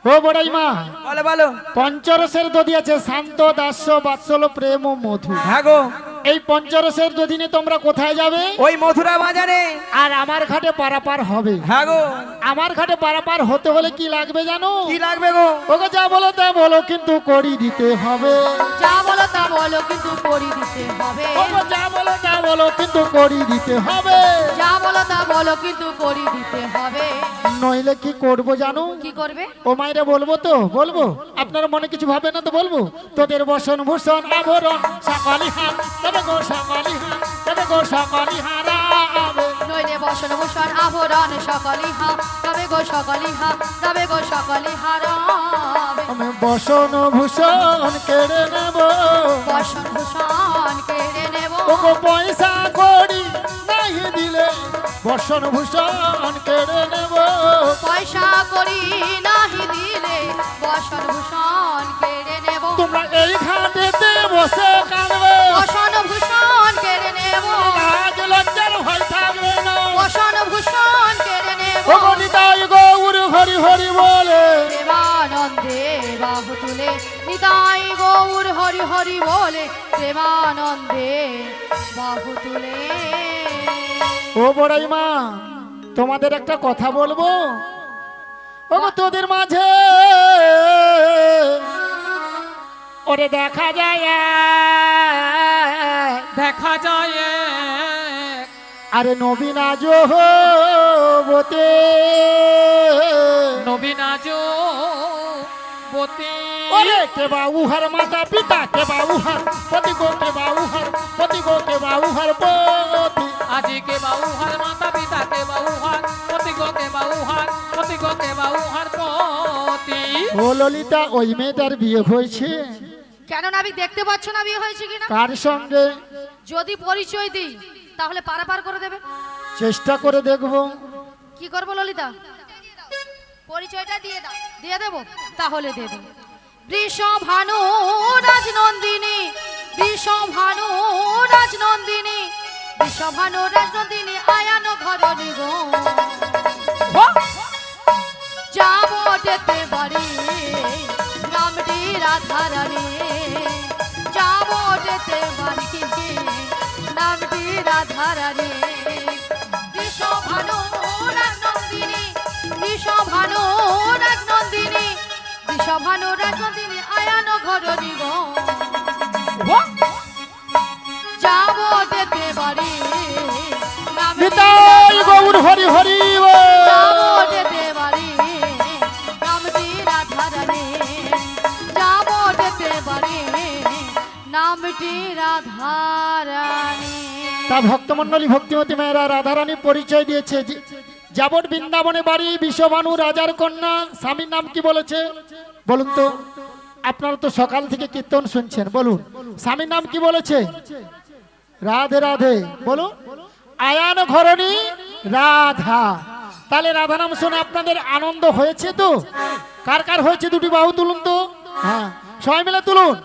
ও বড়াই মা, বলো বলো। পঞ্চরসের দধি আছে শান্ত, দাস্য, বাৎসল্য, প্রেম ও মধু। হ্যাঁ গো, এই পঞ্চরসের দধি নিয়ে তোমরা কোথায় যাবে? ওই মথুরা বাজারে। আর আমার ঘাটে পারাপার হবে। হ্যাঁ গো। আমার ঘাটে পারাপার হতে হলে কি লাগবে জানো? কি লাগবে গো? ওকে যা বলো তা বলো, কিন্তু করি দিতে হবে। যা বলো তা বলো, কিন্তু করি দিতে হবে। ওকে যা বলো তা বলো, কিন্তু করি দিতে হবে। যা বলো তা বলো, কিন্তু করি দিতে হবে। নইলে কি করব জানো? কি করবে? ও মাইরে বলবো তো বলবো, আপনার মনে কিছু ভাবে না তো বলবো। তোদের বসন ভূষণ আভরণ সকালি হার, তবে গো সকালি হার, তবে গো সকালি হারাবে। নইলে বসন ভূষণ আভরণ সকলি হা, তবে গো সকলি হা, তবে গো সকলি হারাবে। আমি বসন ভূষণ কেড়ে নেব, বসন ভূষণ কেড়ে নেব। ওগো পয়সা করি নাহি দিলে বসন ভূষণ কেড়ে নেব। পয়সা করি নাহি দিলে বসন ভূষণ কেড়ে নেব। তোমরা এই ঘাটেতে বসে কাঁদবে, বসন ভূষণ কেড়ে নেব। লাজ লজ্জার ভয় থাকবে না। বসন ভূষণ কেড়ে নেব। ওগো নিতাই গৌর হরি হরি বলে, প্রেমানন্দে বাহু তুলে নিতাই গৌর হরি হরি বলে, প্রেমানন্দে বাহু তুলে। ও বড়াই মা, তোমাদের একটা কথা বলবো। ওগো তোদের মাঝে ওরে দেখা যায়, দেখা যায় আরে নবীন আজ বতে, নবীন আজ বতে। ওরে কে বা উহার মাতা পিতা, কে বা উহার পতি গো, কে বা উহার পতি গো, কে বা উহার পতি। আজি কে বাউহার মাতা পিতা কে বাউহার পতি গো, কে বাউহার পতি গো, কে বাউহার পতি। ও ললিতা, ওই মেয়েটার বিয়ে হয়েছে? কেন নাবিক দেখতে পাচ্ছ না বিয়ে হয়েছে কিনা? কার সঙ্গে? যদি পরিচয় দিই তাহলে পারাপার করে দেবে। চেষ্টা করে দেখবো। কি করবো ললিতা? পরিচয়টা দিয়ে দাও। দিয়ে দেবো? তাহলে দিয়ে দেবো। বৃষভানু রাজনন্দিনী, বৃষভানু রাজনন্দিনী, বৃষভানু রাজনন্দিনী আয়ান ঘরণী গো। যাবো যেতে বাড়ি নামটি রাধারানী, যাবো যেতে বাড়ি নামটি রাধারানী। বৃষভানু রাজনন্দিনী, বৃষভানু রাজনন্দিনী, বৃষভানু রাজনন্দিনী আয়ান ঘরণী গো। যাবো যেতে বাড়ি নিতাই গৌর হরি হরি বল। যাবো যেতে বাড়ি নামটি রাধারানী, যাবো যেতে বাড়ি নামটি রাধারানী। তা ভক্তমন্ডলী ভক্তিমতী মেয়েরা রাধারানী পরিচয় দিয়েছে। যাবট বৃন্দাবনে বাড়ি, বিশ্বভানু রাজার কন্যা। স্বামীর নাম কি বলেছে বলুন তো? আপনারা তো সকাল থেকে কীর্তন শুনছেন, বলুন স্বামীর নাম কি বলেছে? রাধে রাধে বলুন। আয়ান ঘরণী রাধা। তাহলে রাধা নাম শুনে আপনাদের আনন্দ হয়েছে তো? কার কার হয়েছে দুটি বাহু তুলুন তো। হ্যাঁ, সবাই মিলে তুলুন।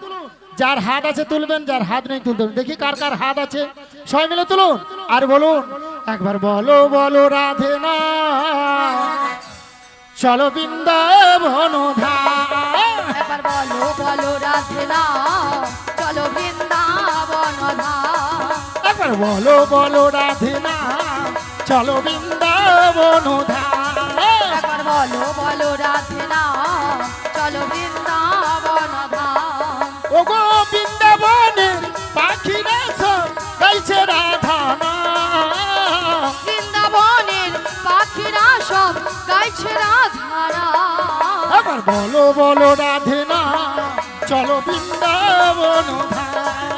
যার হাত আছে তুলবেন, যার হাত নেই তুলবেন। দেখি কার কার হাত আছে, সবাই মিলে তুলুন আর বলুন একবার বলো বলো রাধে না, চলো বৃন্দাবন ধাম। একবার বলো বলো রাধে নাম, চলো বৃন্দাবন ধাম। একবার বলো বলো রাধে না, চলো বৃন্দাবন ধাম। একবার বলো বলো রাধে নাম, চলো বৃন্দাবন ধাম। ওগো বৃন্দাবনের পাখিরা সব গাইছে রাধা নাম। বৃন্দাবনের পাখিরা সব গাইছে রাধা নাম। একবার বলো বলো রাধে না, চলো বৃন্দাবন ধাম।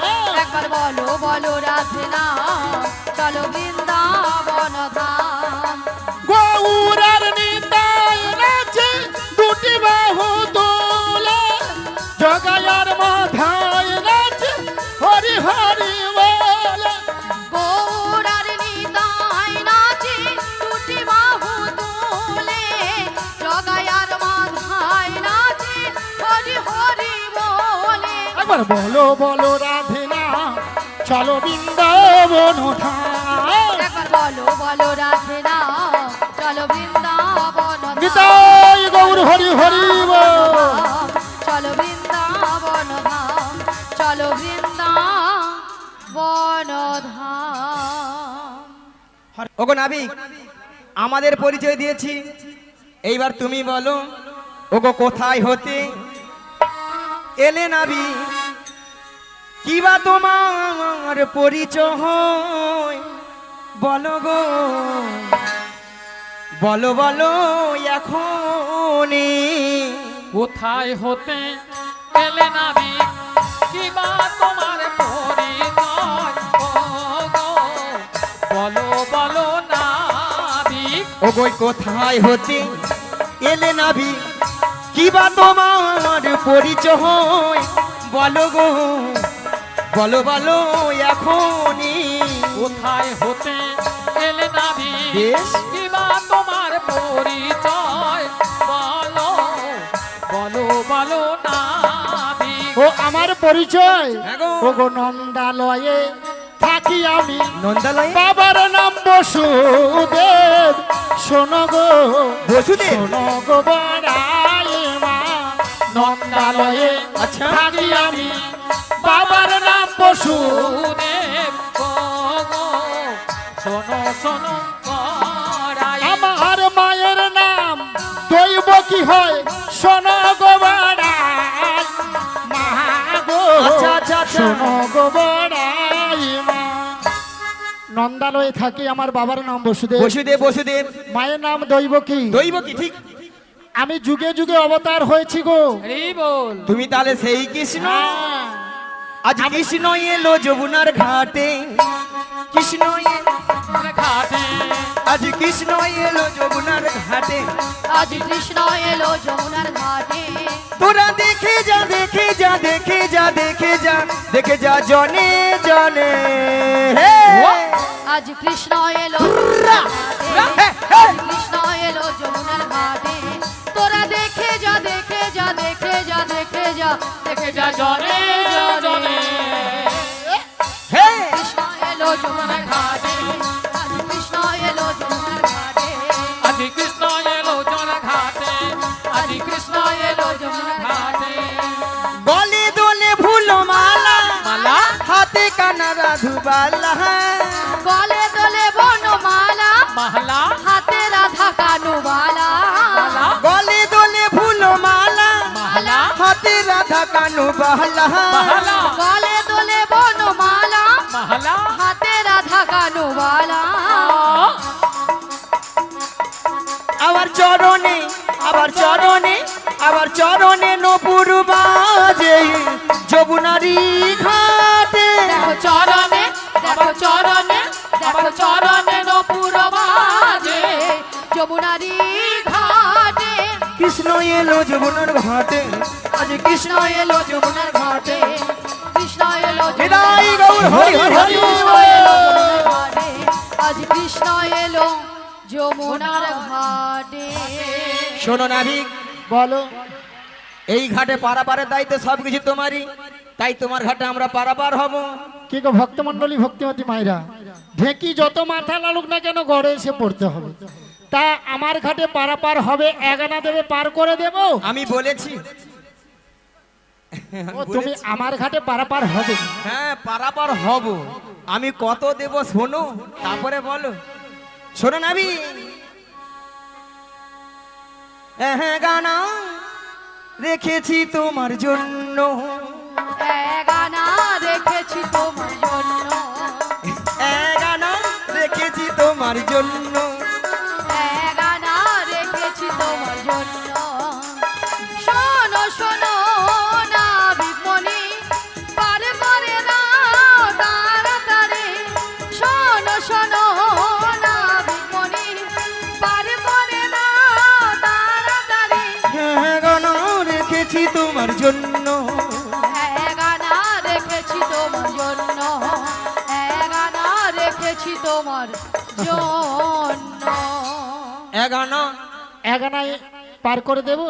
একবার বলো বলো রাধে নাম, চলো বৃন্দাবন ধাম। গৌরার নিতাই নাচে দুটি বাহু তোলে, জগায়ার মাথায় নাচে হরি হরি বলে। গৌরার নিতাই নাচে দুটি বাহু তুলে, জগায়ার মাথায় নাচে হরি হরি বলে। একবার বলো বলো রাধে না, চলো বৃন্দাবন ধাম। একবার বলো বলো রাধে নাম, চলো বৃন্দাবন ধাম। নিতাই গৌর হরি হরি বল। ওগো নাবিক, আমাদের পরিচয় দিয়েছি, এইবার তুমি বলো ওগো কোথায় হতে এলে নাবিক, কিবা তোমার পরিচয় বলো গো, বলো বলো এখনই। কোথায় হতে এলে নাবিক, কিবা তোমার পরিচয়, ও গো, বলো বলো নাবিক। ওগো কোথায় হতে এলে নাবিক, কিবা তোমার পরিচয় বলো গো, বলো বলো এখনই। কোথায় হতে এলে নাবিক, বেশ। কিবা তোমার পরিচয়, বলো বলো বলো নাবিক। ও আমার পরিচয় হ্যাঁ গো। ও গো নন্দালয়ে থাকি আমি, নন্দালয়ে বাবার নাম বসুদেব, শোনো গো বসুদেব? শোনো গো বড়াই মা, নন্দালয়ে আচ্ছা। থাকি আমি, বাবার নাম বসু। সুদেব গো গো, শোনো শোনো করাই। আমার মায়ের নাম দৈব কি হয়, শোনো গো বড়াই মা গো, আচ্ছা, আচ্ছা, আচ্ছা। শোনো গো বড়াই মা। নন্দালয়ে থাকি, আমার বাবার নাম বসুদেব, বসুদেব বসুদেব, মায়ের নাম দৈব কি। দৈব কি? ঠিক। আমি যুগে যুগে অবতার হয়েছি গো। হরি বল। তুমি তাহলে সেই কৃষ্ণ। হ্যাঁ। আজ কৃষ্ণ এলো যমুনার ঘাটে, কৃষ্ণ এলো, ঘাটে আজ কৃষ্ণ এলো যমুনার ঘাটে, আজ কৃষ্ণ এলো যমুনার ঘাটে, তোরা দেখে যা দেখে যা দেখে যা দেখে যা দেখে যা জনে জনে। হে! আজ কৃষ্ণ এলো যমুনার ঘাটে, আজ কৃষ্ণ এলো যমুনার ঘাটে, তোরা দেখে যা দেখে যা দেখে যা দেখে যা দেখে যা জনে জনে। হে! কৃষ্ণ এলো যমুনার ঘাটে, আজ কৃষ্ণ এলো যমুনার ঘাটে, আজ কৃষ্ণ এলো জন ঘাটে, আজ কৃষ্ণ এলো যমুনা ঘাটে। গলে দোলে ফুল মালা, মালা? হাতে কানা রাধুবালা, গলে দোলে বনমালা, মালা হাতে রাধা কানুবালা, মালা গলে দোলে ফুল মালা, মালা হাতে রাধা কানু বালা। মালা গলে দোলে বনমালা, মালা। হাতে রাধা কানুবালা, আবার চরণে, আবার চরণে, আবার চরণে নপুর বাজে যমুনারি ঘাটে। দেখো চরণে, দেখো চরণে, দেখো চরণে নপুর বাজে যমুনারি ঘাটে, কৃষ্ণ এলো যমুনার ঘাটে, আজ কৃষ্ণ কৃষ্ণ এলো যমুনার ঘাটে, কৃষ্ণ এলো বিদায় গৌর হরি হরি হরি ঘাটে, আজ কৃষ্ণ এলো যমুনার ঘাটে। শোনো নাবিক, বলো। এই ঘাটে পারাপারের দায়িত্ব সবকিছু তোমারই, তাই তোমার ঘাটে আমরা পারাপার হব। কি গো ভক্তমন্ডলী, ভক্তিমতী মায়েরা, ঢেকি যত মাথা লালুক না কেন ঘরে এসে পড়তে হবে। তা আমার ঘাটে পারাপার হবে, এগানা দেবে পার করে দেব। আমি বলেছি। ও তুমি আমার ঘাটে পারাপার হবে। হ্যাঁ পারাপার হব, আমি কত দেব শোনো, তারপরে বলো। শোনো নাবি, হ্যাঁ গানা রেখেছি তোমার জন্য, গানা রেখেছি তোমার জন্য, গানা রেখেছি তোমার জন্য, গানা রেখেছি তোমার জন্য। শোনো শোনো নাবিকমণি, পার করে নাও তাড়াতাড়ি, শোনো শোনো নাবিকমণি, পার করে নাও তাড়াতাড়ি, হ্যাঁ গানা রেখেছি তোমার জন্য, গানা রেখেছি তোমার জন্য, গানা রেখেছি তোমার জন্য। গানা এগানায় পার করে দেব,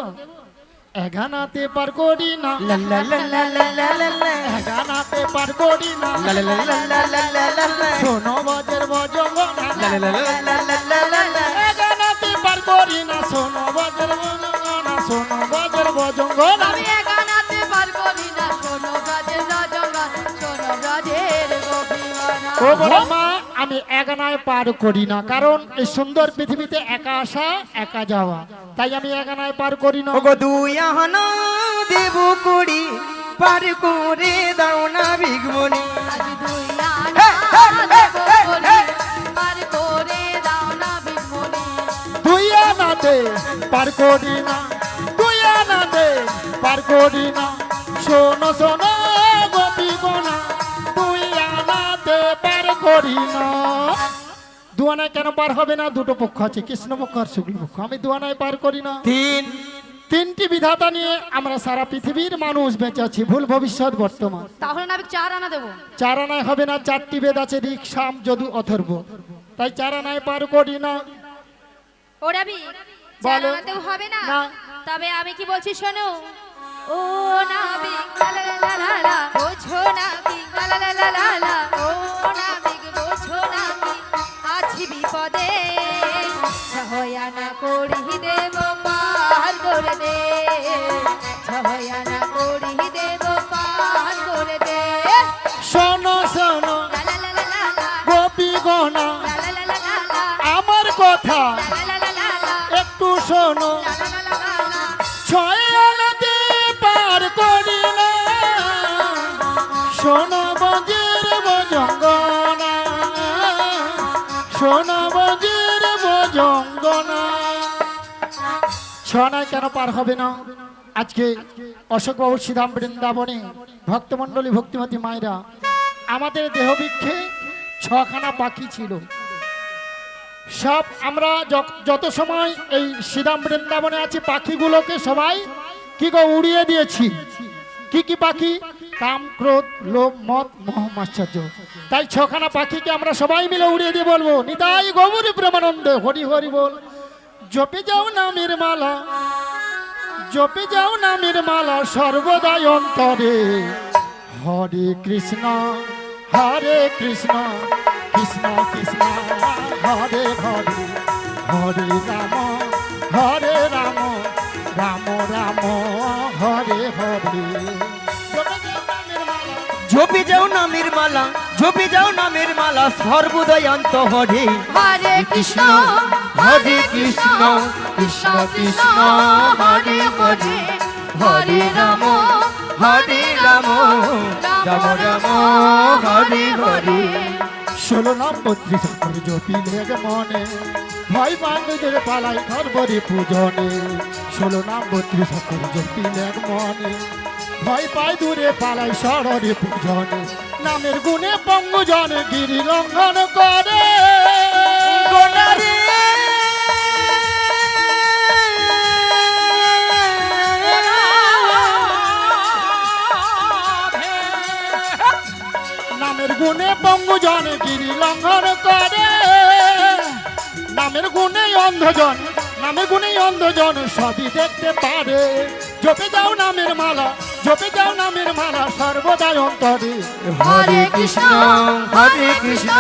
এগানাতে পার করি না, লা লা লা লা লা লা লা লা, এগানাতে পার করি না, লা লা লা লা লা লা লা লা লা, শোনো বজের বজঙ্গনা, লা লা লা লা লা লা লা লা লা। এগানাতে পার করি না, শোনো বজের বজঙ্গনা, শোনো বজের বজঙ্গনা। আমি গানাতে পার করি না, শোনো ব্রজের রজঙ্গন, শোনো ব্রজের গোপীগণা। ও বলে মা আমি একানায় পার করি না, কারণ এই সুন্দর পৃথিবীতে একা আসা একা যাওয়া, তাই আমি একানায় পার করি না। ওগো দুই আহানা দেব করি পার করে দাও না ভিগমনি। আজ দুই আনা দেব করি, পার করে দাও না ভিগমনি। তুই আনাতে পার করি না, তুই আনাতে পার করি না, শোনো শোনো গোপী গোনা, তুই আনাতে পার করি না। দুয়ানায় কেন পার হবে না? দুটো পক্ষ আছে, কৃষ্ণ পক্ষ আর শুক্ল পক্ষ। আমি দুয়ানায় পার করি না। তিনটি বিধাতা নিয়ে আমরা সারা পৃথিবীর মানুষ বেঁচে আছি, ভুল ভবিষ্যৎ বর্তমান। তাহলে নাবিক 4 আনা দেবো। 4 আনায় হবে না, 4টি বেদ আছে, ঋক সাম যদু অথর্ব, তাই 4 আনায় পার করি না। ও রাবি বলো। জানাতেও হবে না না। তবে আমি কি বলছি শোনো ও নাবিক লা লা লা লা লা, বোঝো নাবিক লা লা লা লা লা লা। ও নাবিক বোঝো নাবিক আছি বিপদে ছহয়ানা করি দেব পার করে দে ছহয়ানা করি দেব পার করে দে শোনো শোনো লা লা লা লা লা লা, গোপী গনা, লা লা লা লা লা লা, আমার কথা লা লা লা লা লা, একটু শোনো। লা লা লা লা লা, 6 আনাতে পার করি না, শোনো বজির বজঙ্গনা, শোনো বজির বজঙ্গনা। 6 আনায় কেন পার হবে না? আজকে অশোকবাবু শ্রীধাম বৃন্দাবনে ভক্তমণ্ডলী ভক্তিমতী মায়েরা আমাদের দেহবৃক্ষে 6খানা পাখি ছিল। সব আমরা যত সময় এই শ্রীধাম বৃন্দাবনে আছি পাখিগুলোকে সবাই কি গো উড়িয়ে দিয়েছি। কি কি পাখি? কাম, ক্রোধ, লোভ, মদ, মোহ, মাশ্চর্য। তাই 6খানা পাখিকে আমরা সবাই মিলে উড়িয়ে দিয়ে বলবো নিতাই গৌরী প্রেমানন্দে হরি হরি বল। জপে যাও নামের মালা, জপে যাও নামের মালা সর্বদাই অন্তরে, হরে কৃষ্ণ হরে কৃষ্ণ কৃষ্ণ কৃষ্ণ হরে হরে, হরে রাম হরে রাম রাম রাম হরে হরে। ঝোপে যাও নামের মালা, ঝোপে যাও নামের মালা সর্বদয় অন্ত হরে হরে কৃষ্ণ হরে কৃষ্ণ কৃষ্ণ কৃষ্ণ হরে হরে, হরে রাম হরে রাম রাম রাম হরে হরে। 16 নম্বর ত্রিশঙ্কর জপিলে মনে, ভয় বান্ধবের পালাই ধর্মরে পূজনে। 16 নম্বর ত্রিশঙ্কর জপিলে মনে, ভয় পায় দূরে পালাই সররে পূজনে। নামের গুণে পঙ্গুজন গিরি লঙ্ঘন করে, গোনারে নামের গুণে পঙ্গুজন গিরি লঙ্ঘন করে। নামের গুণে অন্ধজন, নামের গুণে অন্ধজন সবই দেখতে পারে। জপে যাও নামের মালা, জপে যাও নামের মালা সর্বদাই অন্তরে, হরে কৃষ্ণ হরে কৃষ্ণ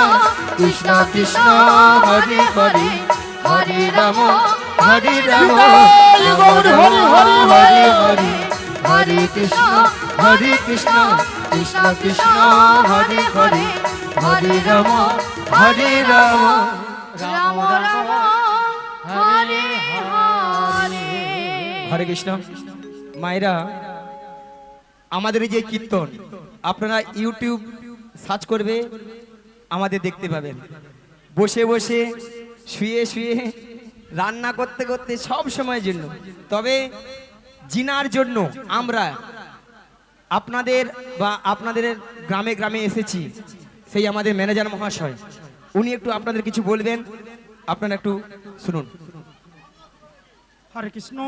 কৃষ্ণ কৃষ্ণ হরে হরে, হরে রাম হরে রাম হরি হরি হরি হরে হরে, হরে কৃষ্ণ হরে কৃষ্ণ কৃষ্ণ কৃষ্ণ হরে হরে, হরে রাম হরে রাম রাম রাম হরে হরে। হরে কৃষ্ণ। মায়েরা আমাদের এই যে কীর্তন আপনারা ইউটিউব সার্চ করবে, আমাদের দেখতে পাবেন। বসে বসে শুয়ে শুয়ে রান্না করতে করতে সব সময়ের জন্য, তবে জিনার জন্য আমরা আপনাদের বা আপনাদের গ্রামে গ্রামে এসেছি। সেই আমাদের ম্যানেজার মহাশয় উনি একটু আপনাদের কিছু বলবেন, আপনারা একটু শুনুন। হরে কৃষ্ণ।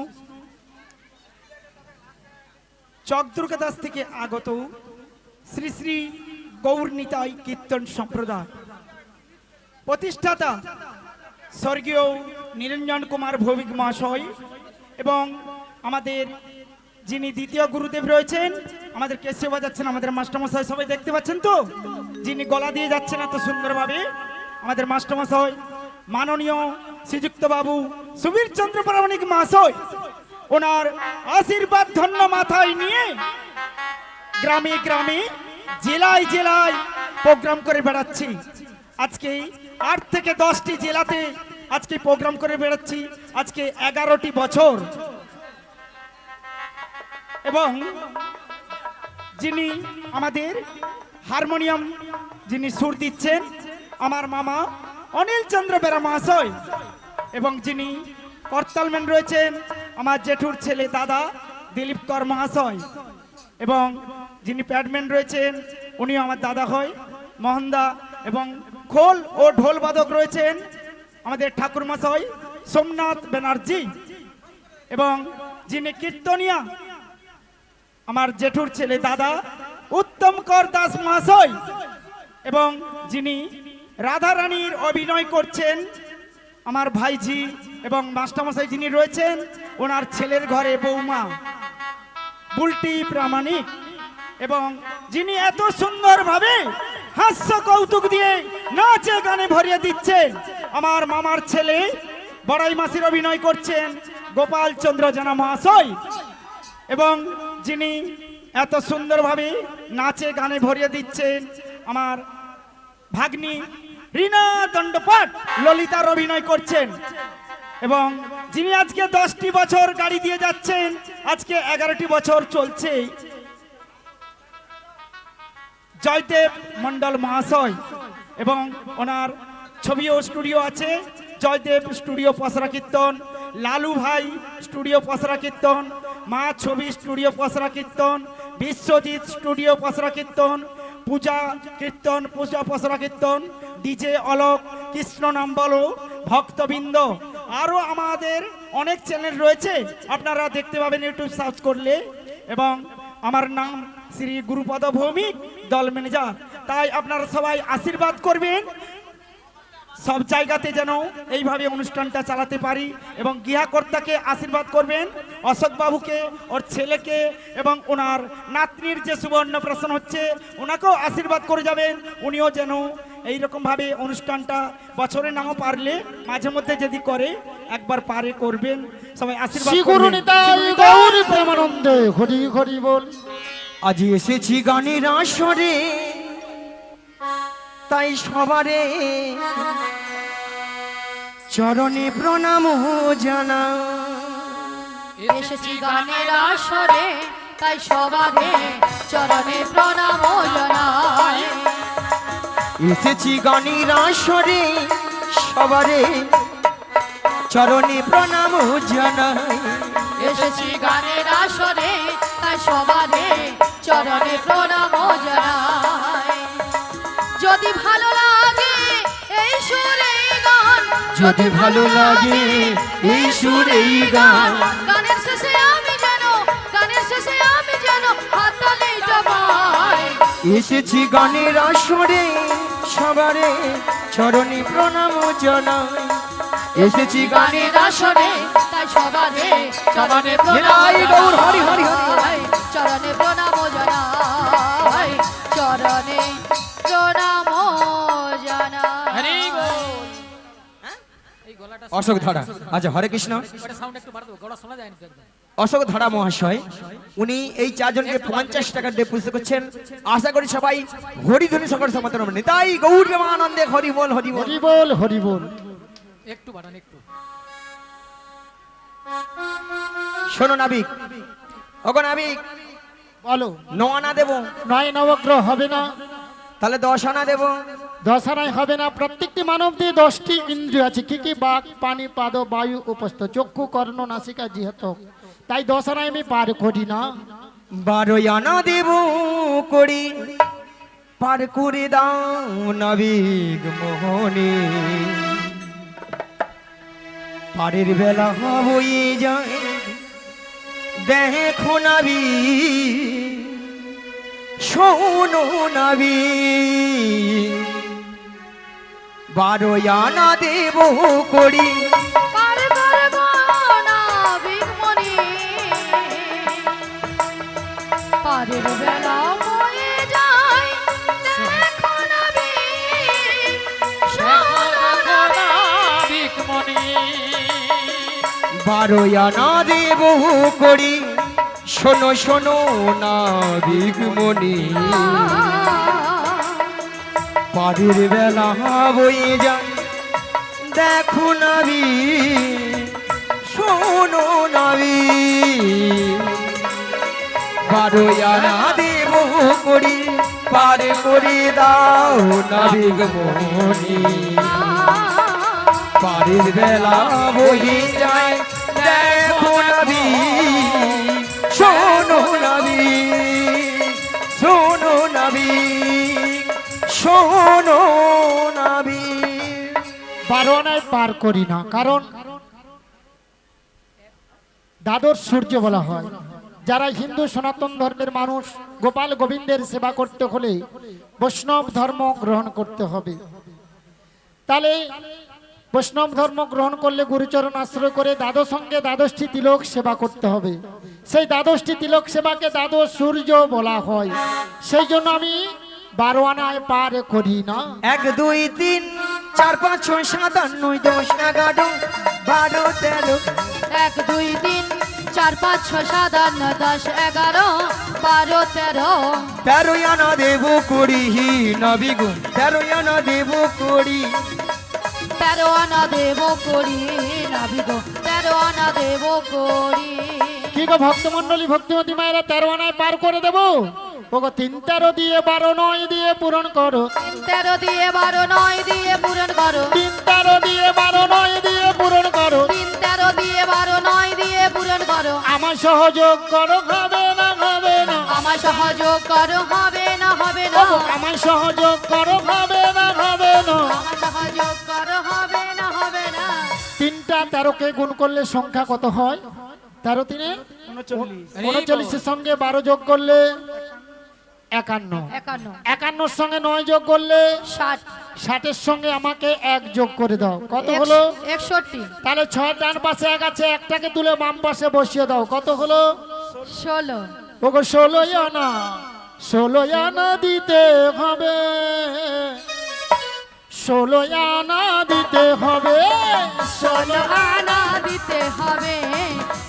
চকদুর্গা দাস থেকে আগত শ্রী শ্রী গৌর নিতাই কীর্তন সম্প্রদায় প্রতিষ্ঠাতা স্বর্গীয় নিরঞ্জন কুমার ভৌমিক মহাশয় এবং আমাদের যিনি দ্বিতীয় গুরুদেব রয়েছেন, আমাদের কেসে বাজাচ্ছেন আমাদের মাস্টারমশাই, সবাই দেখতে পাচ্ছেন তো, যিনি গলা দিয়ে যাচ্ছেন এত সুন্দরভাবে, আমাদের মাস্টারমশাই মাননীয় শ্রীযুক্ত বাবু সুবীর চন্দ্র প্রামাণিক মহাশয়, ওনার আশীর্বাদ ধন্য মাথায় নিয়ে গ্রামে গ্রামে জেলায় জেলায় প্রোগ্রাম করে বেড়াচ্ছি। আজকে 8 থেকে 10টি জেলাতে আজকে প্রোগ্রাম করে বেড়াচ্ছি। আজকে 11টি বছর। এবং যিনি আমাদের হারমোনিয়াম যিনি সুর দিচ্ছেন আমার মামা অনিল চন্দ্র বেরা মহাশয়, এবং যিনি করতালম্যান রয়েছেন আমার জেঠুর ছেলে দাদা দিলীপ কর মহাশয়, এবং যিনি প্যাডম্যান রয়েছেন উনিও আমার দাদা হয় মোহনদা, এবং খোল ও ঢোল বাদক রয়েছেন আমাদের ঠাকুর মশাই সোমনাথ ব্যানার্জি, এবং যিনি কীর্তনিয়া আমার জেঠুর ছেলে দাদা উত্তম কর দাস মহাশয়, এবং যিনি রাধা রানীর অভিনয় করছেন আমার ভাইজি, এবং মাস্টারমশাই যিনি রয়েছেন ওনার ছেলের ঘরে বৌমা বুলটি প্রামাণিক, এবং যিনি এত সুন্দরভাবে হাস্য কৌতুক দিয়ে নাচে গানে ভরিয়ে দিচ্ছেন আমার মামার ছেলে বড়াই মাসির অভিনয় করছেন গোপাল চন্দ্র জানা মহাশয়, এবং যিনি এত সুন্দরভাবে নাচে গানে ভরিয়ে দিচ্ছেন আমার ভাগ্নি রীনা দণ্ডপাট ললিতার অভিনয় করছেন, এবং যিনি আজকে 10টি বছর গাড়ি দিয়ে যাচ্ছেন, আজকে 11টি বছর চলছে জয়দেব মন্ডল মহাশয়, এবং ওনার ছবিও স্টুডিও আছে জয়দেব স্টুডিও পসরা কীর্তন, লালু ভাই স্টুডিও পসরা কীর্তন, মা ছবি স্টুডিও পসরা কীর্তন, বিশ্বজিৎ স্টুডিও পসরা কীর্তন, পূজা কীর্তন পূজা পসরা কীর্তন, ডিজে অলোক, কৃষ্ণ নাম বলো, ভক্তবৃন্দ, আরও আমাদের অনেক চ্যানেল রয়েছে আপনারা দেখতে পাবেন ইউটিউব সার্চ করলে, এবং আমার নাম শ্রী গুরুপদ ভৌমিক, দল ম্যানেজার। তাই আপনারা সবাই আশীর্বাদ করবেন সব জায়গাতে যেন এইভাবে অনুষ্ঠানটা চালাতে পারি, এবং গৃহকর্তাকে আশীর্বাদ করবেন, অশোক বাবুকে, ওর ছেলেকে, এবং ওনার নাতনির যে শুভ অন্নপ্রাশন হচ্ছে ওনাকেও আশীর্বাদ করে যাবেন, উনিও যেন এইরকমভাবে অনুষ্ঠানটা বছরে নাও পারলে মাঝে মধ্যে যদি করে একবার পারে করবেন, সবাই আশীর্বাদ শ্রী গুরু করবেন। নিতাই গৌর প্রেমানন্দে হরি হরি বল। আজ এসেছি গানের আসরে, তাই সবারে চরণে প্রণাম জানা। এসেছি গানের আসরে, তাই সবারে চরণে প্রণাম জানাই। এসেছি গানের আসরে, সবারে চরণে প্রণাম জানাই। এসেছি গানের আসরে, তাই সবারে চরণে প্রণাম জানাই। যদি ভালো লাগে এই সুরে গান, যদি ভালো লাগে এই সুর এই গান, গানের শেষে আমি যেন, গানের শেষে আমি যেন হাততালি জমাই। এসেছি গানের আসরে, সবারে চরণে প্রণাম জানাই। এসেছি গানের গানের আসরে, তাই সবারে চরণে প্রণাম নিতাই গৌর হরি হরি হরি। জানাই। চরণে প্রণাম জানাই, চরণে প্রণাম জানাই। হরি বল। এই গলাটা অশোক ধারা, আচ্ছা হরে কৃষ্ণ। ওটা সাউন্ড একটু বাড়াবো, গলা শোনা যায় না তো একদম। অশোক ধারা মহাশয় উনি এই চারজনকে 50 টাকা দিয়ে পুরস্কার করছেন। আশা করি সবাই হরিধ্বনি সকল সমর্থন করবেন। তাই গৌর প্রেমানন্দে হরি বল হরি বল। হরি বল হরি বল। একটু বাড়ান একটু। শোনো নাবিক, ওগো নাবিক, বলো। 9 আনা দেবো, 9 নবগ্রহ হবে না, তাহলে 10 আনা দেবো। 10 আনায় হবে না। প্রত্যেকটি মানব দিয়ে 10টি ইন্দ্রিয় আছে, কি কি? বাক, পানি, পাদ, বায়ু, উপস্থ, চক্ষু, কর্ণ, নাসিকা, জিহ্ব। তাই 10 আনায় আমি পার করি না। 12 আনা দেবো করি, পার করে দাও নাবিক মোহনে। পারের বেলা হয়ে যায় দেখো নাবিক, শোনো নাবিক। 12 আনা দেবো করি, পার করব নাবিক মনি, পারের বেলা হয়ে যায় দেখো নাবিক, শোনো নাবিক। মনি 12 আনা দেবো করি, শোনো শোনো নাবিক মনি। পারের বেলা বয়ে যায় দেখো নাবি শোনো নাবি বারো আনা দেব করি পার করে দাও নাবিক মনি পারের বেলা বয়ে যায় দেখো নাবি শোনো নাবি শোনো নাবি শোনো নাবি। 12 আনায় পার করি না, কারণ দ্বাদশ সূর্য বলা হয়। যারা হিন্দু সনাতন ধর্মের মানুষ, গোপাল গোবিন্দের সেবা করতে হলে বৈষ্ণব ধর্ম গ্রহণ করতে হবে। তাহলে বৈষ্ণব ধর্ম গ্রহণ করলে গুরুচরণ আশ্রয় করে দ্বাদশ সঙ্গে দ্বাদশটি তিলক সেবা করতে হবে। সেই দ্বাদশটি তিলক সেবাকে দ্বাদশ সূর্য বলা হয়। সেই জন্য আমি 12 আনায় পার করি না। 1 2 3 4 5 6 7 8 9 10 11 12 13 1 2 3 4 5 6 7 8 9 10 11 12 13 13 আনা দেব করি নবী গো 13 আনা দেব করি 13 আনা দেব করি নাবি গো 13 আনা দেব করি। কি গো ভক্তমন্ডলী ভক্তিমতী মায়েরা 13 আনায় পার করে দেবো? ওগো 3 13 দিয়ে 12 9 দিয়ে পূরণ করো। 13 দিয়ে 12 9 দিয়ে পূরণ করো। 3 13 দিয়ে 12 9 দিয়ে পূরণ করো। 3 13 দিয়ে 12 9 দিয়ে পূরণ করো। আমার সহযোগ করো, হবে না হবে না। আমার সহযোগ করো, হবে না হবে না। ওগো আমার সহযোগ করো, হবে না হবে না। আমার সহযোগ করো, হবে না হবে না। 3টা 13কে গুণ করলে সংখ্যা কত হয়? 13 3 39 এর সঙ্গে 12 যোগ করলে 51। 51 51 সঙ্গে 9 যোগ করলে 60 60 এর সঙ্গে আমাকে 1 যোগ করে দাও। কত হলো? 61 তাহলে 6 ডান পাশে 1 আছে, একটাকে তুলে বাম পাশে বসিয়ে দাও। কত হলো? 16 ওগো 16 আনা, 16 আনা দিতে হবে, 16 আনা দিতে হবে, 16 আনা দিতে হবে,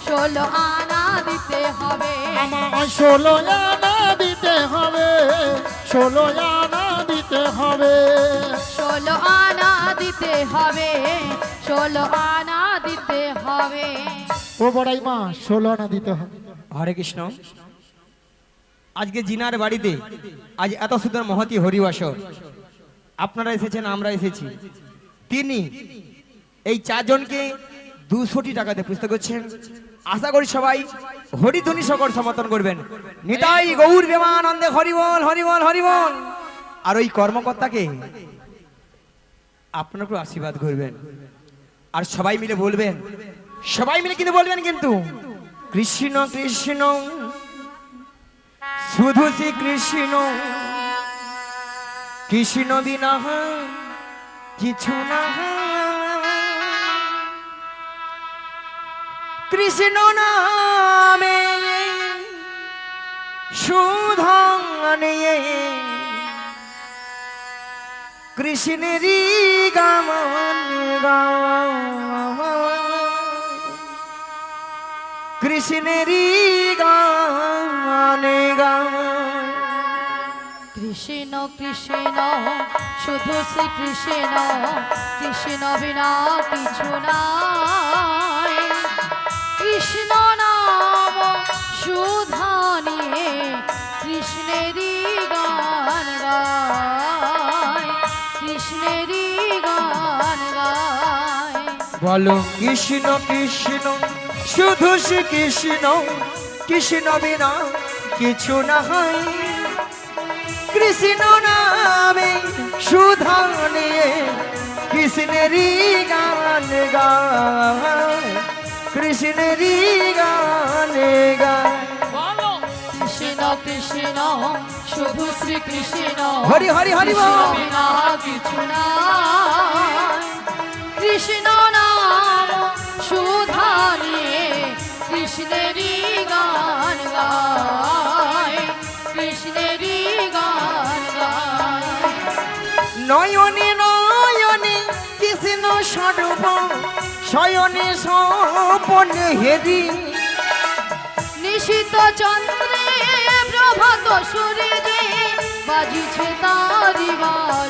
16 আনা দিতে হবে। আমার 16 আনা দিতে হবে, 16 আনা দিতে হবে। 16 আনা দিতে হবে, 16 আনা দিতে হবে। ও বড়াই মা 16 আনা দিতে হবে। হরে কৃষ্ণ। আজকে জিনার বাড়িতে আজ এত সুন্দর মহতি হরিবাসর, আপনারা এসেছেন, আমরা এসেছি। তিনি এই 4 জনকে 200 টাকাতে পুস্তক করছেন। আশা করি সবাই হরিধ্বনি সকল সমর্থন করবেন। নিতাই গৌর প্রেমানন্দে হরিবল হরিবল হরিবল। আর ওই কর্মকর্তাকে আপনারা একটু আশীর্বাদ করবেন, আর সবাই মিলে বলবেন, সবাই মিলে কিন্তু বলবেন কিন্তু কৃষ্ণ কৃষ্ণ শুধু শ্রী কৃষ্ণ, কৃষ্ণ বিনা কিছু না। কৃষ্ণ নামে সুধানে কৃষ্ণেরই গান কৃষ্ণেরই গান গান। কৃষ্ণ কৃষ্ণ শুধু শ্রী কৃষ্ণ, কৃষ্ণ বিনা কিছু নাই। কৃষ্ণ নাম সুধা নিয়ে কৃষ্ণেরই গান গায়, কৃষ্ণেরই গান গায়। বলো কৃষ্ণ কৃষ্ণ শুধু শ্রী কৃষ্ণ, কৃষ্ণ বিনা কিছু না হয়। কৃষ্ণ নামে সুধা নিয়ে কৃষ্ণেরই গান গায়, কৃষ্ণেরই গান গায়। বলো কৃষ্ণ কৃষ্ণ শুধু শ্রী কৃষ্ণ, হরি হরি হরি বল। কৃষ্ণ বিনা কিছু নাই। কৃষ্ণ নাম সুধা নিয়ে কৃষ্ণেরই গান গায়, কৃষ্ণেরই গান গায়। নয়নে নয়নে কৃষ্ণ স্বরূপ, শয়নে স্বপনে হেরি। নিশিত চন্দ্রে প্রভাত সূর্যে বাজিছে তারি বাঁশি।